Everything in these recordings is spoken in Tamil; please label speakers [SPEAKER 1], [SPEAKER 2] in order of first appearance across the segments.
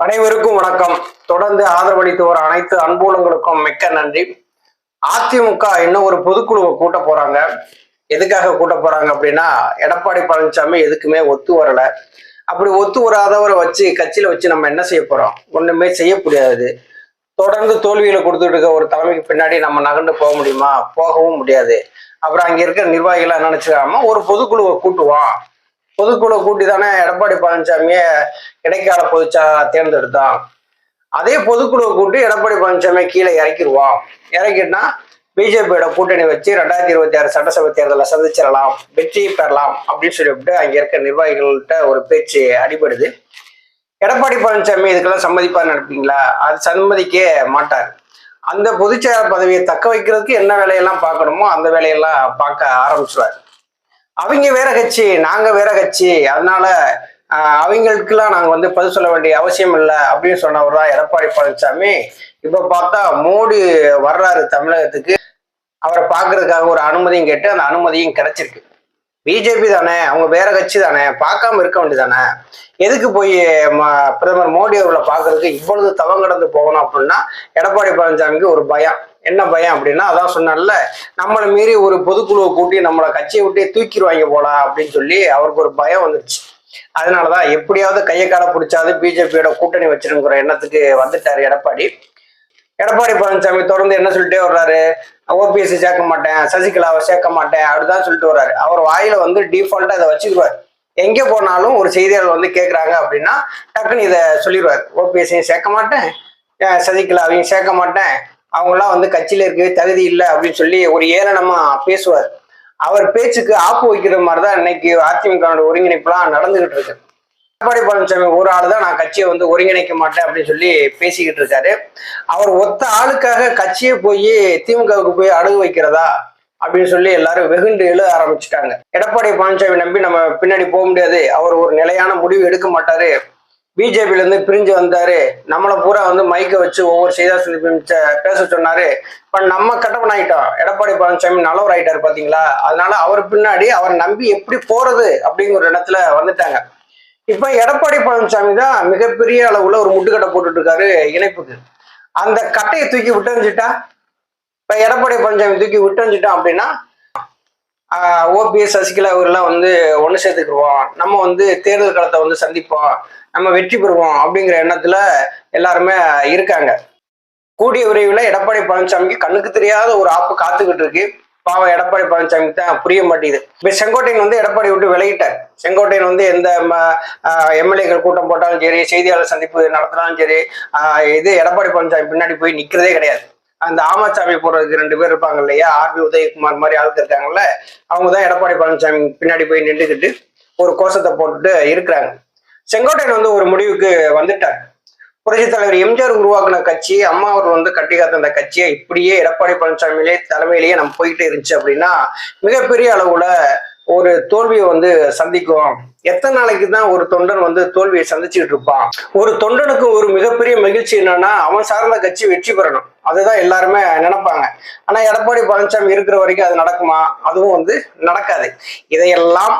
[SPEAKER 1] அனைவருக்கும் வணக்கம். தொடர்ந்து ஆதரவளித்து வர அனைத்து அன்புலங்களுக்கும் மிக்க நன்றி. அதிமுக இன்னும் ஒரு பொதுக்குழுவை கூட்ட போறாங்க. எதுக்காக கூட்ட போறாங்க அப்படின்னா, எடப்பாடி பழனிசாமி எதுக்குமே ஒத்து வரல. அப்படி ஒத்து வராதவரை வச்சு கட்சியில வச்சு நம்ம என்ன செய்ய போறோம்? ஒண்ணுமே செய்ய முடியாது. தொடர்ந்து தோல்வியில கொடுத்துட்டு இருக்க ஒரு தலைமைக்கு பின்னாடி நம்ம நகர்ந்து போக முடியுமா? போகவும் முடியாது. அப்புறம் அங்க இருக்கிற நிர்வாகிகள் என்ன நினைச்சுக்காம ஒரு பொதுக்குழுவை கூட்டுவான். பொதுக்குழு கூட்டி தானே எடப்பாடி பழனிசாமிய இடைக்கால பொதுச்சா தேர்ந்தெடுத்தான். அதே பொதுக்குழுவை கூட்டி எடப்பாடி பழனிசாமி கீழே இறக்கிடுவான். இறக்கிட்டா பிஜேபியோட கூட்டணி வச்சு 2026 சட்டசபை தேர்தலை சந்திச்சிடலாம், வெற்றி பெறலாம் அப்படின்னு சொல்லிவிட்டு அங்க இருக்க நிர்வாகிகள்கிட்ட ஒரு பேச்சு அடிபடுது. எடப்பாடி பழனிசாமி இதுக்கெல்லாம் சம்மதிப்பார் நினைப்பீங்களா? அது சம்மதிக்க மாட்டார். அந்த பொதுச்செயலாளர் பதவியை தக்க வைக்கிறதுக்கு என்ன வேலையெல்லாம் பார்க்கணுமோ அந்த வேலையெல்லாம் பார்க்க ஆரம்பிச்சுவார். அவங்க வேற கட்சி, நாங்க வேற கட்சி, அதனால அவங்களுக்கெல்லாம் நாங்க பதில் சொல்ல வேண்டிய அவசியம் இல்லை அப்படின்னு சொன்னவர் தான் எடப்பாடி பழனிசாமி. இப்ப பார்த்தா மோடி வர்றாரு தமிழகத்துக்கு. அவரை பார்க்கறதுக்காக ஒரு அனுமதியும் கேட்டு அந்த அனுமதியும் கிடைச்சிருக்கு. பிஜேபி தானே, அவங்க வேற கட்சி தானே, பார்க்காம இருக்க வேண்டியதானே. எதுக்கு போய் பிரதமர் மோடி அவர்களை பார்க்கறதுக்கு இவ்வளவு தவம் கடந்து போகணும் அப்படின்னா எடப்பாடி பழனிசாமிக்கு ஒரு பயம். என்ன பயம் அப்படின்னா, அதான் சொன்னால நம்மளை மீறி ஒரு பொதுக்குழுவை கூட்டி நம்மளை கட்சியை விட்டே தூக்கிடுவாங்க போல அப்படின்னு சொல்லி அவருக்கு ஒரு பயம் வந்துருச்சு. அதனாலதான் எப்படியாவது கையை கால பிடிச்சாது பிஜேபியோட கூட்டணி வச்சிருங்கிற எண்ணத்துக்கு வந்துட்டாரு எடப்பாடி. எடப்பாடி பழனிசாமி தொடர்ந்து என்ன சொல்லிட்டே வர்றாரு, ஓபிஎஸ் சேர்க்க மாட்டேன், சசிகலாவை சேர்க்க மாட்டேன் அப்படிதான் சொல்லிட்டு வர்றாரு. அவர் வாயில டிஃபால்ட்டா இதை வச்சுக்குவார். எங்க போனாலும் ஒரு செய்தியாளர் கேட்கறாங்க அப்படின்னா டக்குன்னு இதை சொல்லிடுவார். ஓபிஎஸ்ஸையும் சேர்க்க மாட்டேன், சசிகலாவையும் சேர்க்க மாட்டேன், அவங்களாம் கட்சியில இருக்கவே தகுதி இல்லை அப்படின்னு சொல்லி ஒரு ஏளனமா பேசுவார். அவர் பேச்சுக்கு ஆப்பு வைக்கிற மாதிரிதான் இன்னைக்கு அதிமுக ஒருங்கிணைப்புலாம் நடந்துகிட்டு இருக்கு. எடப்பாடி பழனிசாமி ஒரு ஆள் தான் நான் கட்சியை ஒருங்கிணைக்க மாட்டேன் அப்படின்னு சொல்லி பேசிக்கிட்டு இருக்காரு. அவர் ஒத்த ஆளுக்காக கட்சியை போய் திமுகவுக்கு போய் அடகு வைக்கிறதா அப்படின்னு சொல்லி எல்லாரும் வெகுண்டு எழுத ஆரம்பிச்சுட்டாங்க. எடப்பாடி பழனிசாமி நம்பி நம்ம பின்னாடி போக முடியாது, அவர் ஒரு நிலையான முடிவு எடுக்க மாட்டாரு, பிஜேபியில இருந்து பிரிஞ்சு வந்தாரு, நம்மளை பூரா மைக்க வச்சு ஒவ்வொரு செய்தா பேச சொன்னாரு. இப்ப நம்ம கட்டப்பன் ஆயிட்டோம், எடப்பாடி பழனிசாமி நல்லவர் ஆயிட்டாரு பாத்தீங்களா. அதனால அவர் பின்னாடி அவர் நம்பி எப்படி போறது அப்படிங்கிற ஒரு இடத்துல வந்துட்டாங்க. இப்ப எடப்பாடி பழனிசாமி தான் மிகப்பெரிய அளவுல ஒரு முட்டுக்கட்டை போட்டுட்டு இருக்காரு இணைப்புக்கு. அந்த கட்டையை தூக்கி விட்டுஞ்சிட்டா, இப்ப எடப்பாடி பழனிசாமி தூக்கி விட்டுஞ்சிட்டோம் அப்படின்னா ஓபிஎஸ் சசிகலா இவரெல்லாம் ஒண்ணு சேர்த்துக்குருவோம், நம்ம தேர்தல் களத்தை சந்திப்போம், நம்ம வெற்றி பெறுவோம் அப்படிங்கிற எண்ணத்துல எல்லாருமே இருக்காங்க. கூடிய விரைவில் எடப்பாடி பழனிசாமிக்கு கண்ணுக்கு தெரியாத ஒரு ஆப்பு காத்துக்கிட்டு இருக்கு. பாவம் எடப்பாடி பழனிசாமிக்கு தான் புரிய மாட்டேங்குது. இப்ப செங்கோட்டையன் எடப்பாடி விட்டு விலகிட்டார். செங்கோட்டையன் எந்த எம்எல்ஏக்கள் கூட்டம் போட்டாலும் சரி, செய்தியாளர் சந்திப்பு நடத்தினாலும் சரி, இது எடப்பாடி பழனிசாமி பின்னாடி போய் நிக்கிறதே கிடையாது. அந்த ஆமாச்சாமி போறதுக்கு 2 பேர் இருப்பாங்க இல்லையா, ஆர்பி உதயகுமார் மாதிரி ஆளுக்கு இருக்காங்கல்ல, அவங்கதான் எடப்பாடி பழனிசாமி பின்னாடி போய் நின்றுக்கிட்டு ஒரு கோஷத்தை போட்டுட்டு இருக்கிறாங்க. செங்கோட்டையன் ஒரு முடிவுக்கு வந்துட்டார். புரட்சி தலைவர் எம்ஜிஆர் உருவாக்குன கட்சி, அம்மா அவர் கட்டி காத்த அந்த கட்சியை இப்படியே எடப்பாடி பழனிசாமியிலே தலைமையிலேயே நம்ம போயிட்டே இருந்துச்சு அப்படின்னா மிகப்பெரிய அளவுல ஒரு தோல்வியை சந்திக்கும். எத்தனை நாளைக்கு தான் ஒரு தொண்டன் தோல்வியை சந்திச்சுக்கிட்டு இருப்பான்? ஒரு தொண்டனுக்கு ஒரு மிகப்பெரிய மகிழ்ச்சி என்னன்னா, அவன் சார்ந்த கட்சி வெற்றி பெறணும், அதுதான் எல்லாருமே நினைப்பாங்க. ஆனா எடப்பாடி பழனிசாமி இருக்கிற வரைக்கும் அது நடக்குமா? அதுவும் நடக்காது. இதையெல்லாம்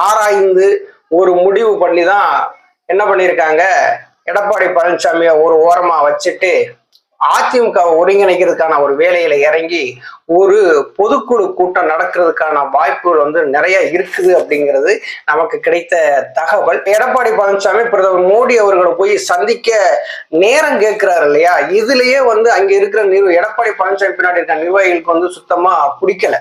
[SPEAKER 1] ஆராய்ந்து ஒரு முடிவு பண்ணி தான் என்ன பண்ணியிருக்காங்க, எடப்பாடி பழனிசாமியை ஒரு ஓரமா வச்சுட்டு அதிமுக ஒருங்கிணைக்கிறதுக்கான ஒரு வேலையில இறங்கி ஒரு பொதுக்குழு கூட்டம் நடக்கிறதுக்கான வாய்ப்புகள் நிறைய இருக்குது அப்படிங்கிறது நமக்கு கிடைத்த தகவல். எடப்பாடி பழனிசாமி பிரதமர் மோடி அவர்களை போய் சந்திக்க நேரம் கேட்கிறாரு இல்லையா, இதுலயே அங்க இருக்கிற எடப்பாடி பழனிசாமி பின்னாடி இருக்க நிர்வாகிகளுக்கு சுத்தமா பிடிக்கல.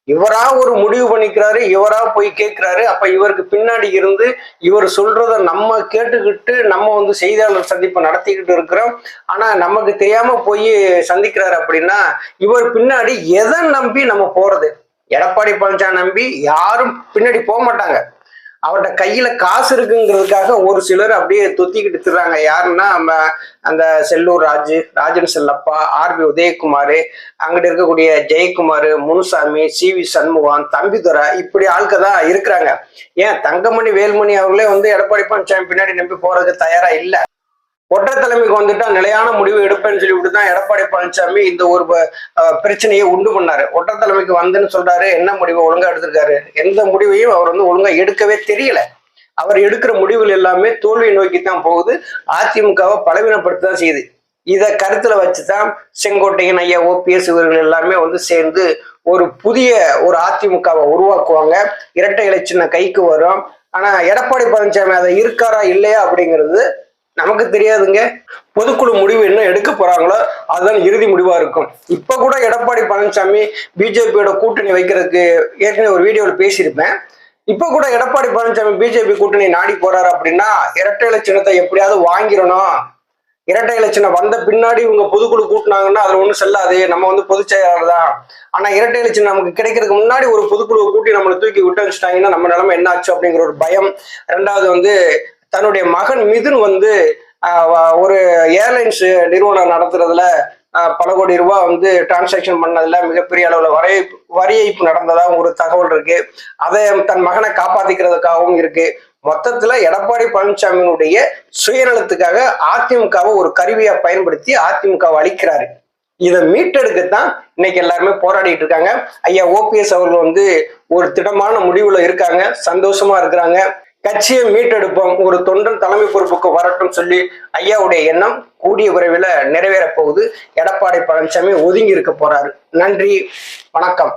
[SPEAKER 1] இவரா ஒரு முடிவு பண்ணிக்கிறாரு, இவரா போய் கேட்கிறாரு. அப்ப இவருக்கு பின்னாடி இருந்து இவர் சொல்றத நம்ம கேட்டுக்கிட்டு நம்ம செய்தியாளர் சந்திப்பை நடத்திக்கிட்டு இருக்கிறோம். ஆனா நமக்கு தெரியாம போய் சந்திக்கிறாரு அப்படின்னா இவர் பின்னாடி எதை நம்பி நம்ம போறது? எடப்பாடி பழனிசாமி நம்பி யாரும் பின்னாடி போக மாட்டாங்க. அவர்கிட்ட கையில காசு இருக்குங்கிறதுக்காக ஒரு சிலர் அப்படியே தொத்திக்கிட்டு திடுறாங்க. யாருன்னா நம்ம அந்த செல்லூர் ராஜன் செல்லப்பா, ஆர்பி உதயகுமார், அங்கிட்டு இருக்கக்கூடிய ஜெயக்குமார், முனுசாமி, சிவி சண்முகம், தம்பிதுரை, இப்படி ஆட்கள் தான் இருக்கிறாங்க. ஏன் தங்கமணி வேல்மணி அவர்களே எடப்பாடி பழனிசாமி பின்னாடி நம்பி போறதுக்கு தயாரா இல்லை. ஒற்றை தலைமைக்கு நிலையான முடிவு எடுப்பேன்னு சொல்லிவிட்டு தான் எடப்பாடி பழனிசாமி இந்த ஒரு பிரச்சனையை உண்டு பண்ணாரு. ஒற்றை தலைமைக்கு சொல்றாரு, என்ன முடிவு ஒழுங்கா எடுத்திருக்காரு? எந்த முடிவையும் அவர் ஒழுங்கா எடுக்கவே தெரியல. அவர் எடுக்கிற முடிவுகள் எல்லாமே தோல்வியை நோக்கி தான் போகுது. அதிமுகவை பலவீனப்படுத்த தான் செய்யுது. இதை கருத்துல வச்சுதான் செங்கோட்டையன், ஐயா ஓபிஎஸ் இவர்கள் எல்லாமே சேர்ந்து ஒரு புதிய ஒரு அதிமுகவை உருவாக்குவாங்க. இரட்டை இலை சின்னம் கைக்கு வரும். ஆனா எடப்பாடி பழனிசாமி அதை இருக்காரா இல்லையா அப்படிங்கிறது நமக்கு தெரியாதுங்க. பொதுக்குழு முடிவு என்ன எடுக்க போறாங்களோ அதுதான் இறுதி முடிவா இருக்கும். இப்ப கூட எடப்பாடி பழனிசாமி பிஜேபியோட கூட்டணி வைக்கிறதுக்கு ஏற்கனவே ஒரு வீடியோவில் பேசியிருப்பேன். இப்ப கூட எடப்பாடி பழனிசாமி பிஜேபி கூட்டணி நாடி போறாரு அப்படின்னா இரட்டை இலை சின்னத்தை எப்படியாவது வாங்கிடணும். இரட்டை இலை சின்னம் வந்த பின்னாடி இவங்க பொதுக்குழு கூட்டினாங்கன்னா அதுல ஒன்றும் செல்லாது, நம்ம பொதுச் செயலாளர் தான். ஆனா இரட்டை இலை சின்னம் நமக்கு கிடைக்கிறதுக்கு முன்னாடி ஒரு பொதுக்குழுவை கூட்டி நம்மளை தூக்கி விட்டு வச்சுட்டாங்கன்னா நம்ம நிலைமை என்ன ஆச்சு அப்படிங்கிற ஒரு பயம். ரெண்டாவது தன்னுடைய மகன் மிதுன் ஒரு ஏர்லைன்ஸ் நிறுவனம் நடத்துறதுல பல கோடி ரூபாய் டிரான்சாக்ஷன் பண்ணதுல மிகப்பெரிய அளவுல வரி ஏய்ப்பு நடந்ததா ஒரு தகவல் இருக்கு. அதை தன் மகனை காப்பாத்திக்கிறதுக்காகவும் இருக்கு. மொத்தத்துல எடப்பாடி பழனிசாமியினுடைய சுயநலத்துக்காக அதிமுகவை ஒரு கருவியா பயன்படுத்தி அதிமுகவை அழிக்கிறாரு. இதை மீட்டெடுக்கத்தான் இன்னைக்கு எல்லாருமே போராடிட்டு இருக்காங்க. ஐயா ஓபிஎஸ் அவர்கள் ஒரு திடமான முடிவுல இருக்காங்க, சந்தோஷமா இருக்கிறாங்க. கட்சியை மீட்டெடுப்போம், ஒரு தொண்டன் தலைமை பொறுப்புக்கு வரட்டும் சொல்லி ஐயாவுடைய எண்ணம் கூடிய விரைவில் நிறைவேற போகுது. எடப்பாடி பழனிசாமி ஒதுங்கி இருக்க போறாரு. நன்றி, வணக்கம்.